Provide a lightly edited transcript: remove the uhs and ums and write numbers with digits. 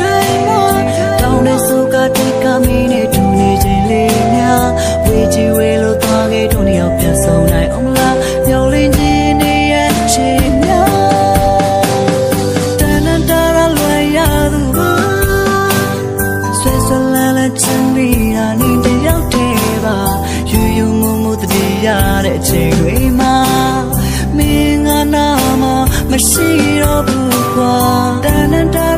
တိုင်းမှာတောင်းတဲ့စုကတိတ်ကမင်းနဲ့တူနေခြင်းလေးများဝေကြီးဝေလို့သွားခဲ့တော့နေအောင်ပြန်ဆုံးနိုင်အောင်လားမျောလင်းခြင်းနေရဲ့ချေများတန်တန်တာလွယ်ရသူပါဆွဲဆွဲလန်းလန်းချင်မိတာနေတယောက်တည်းပါယူယူမှုမှုတည်းရတဲ့အချိန်တွေမှာမင်းငါနာမမရှိတော့ဘူးကွာတန်တန်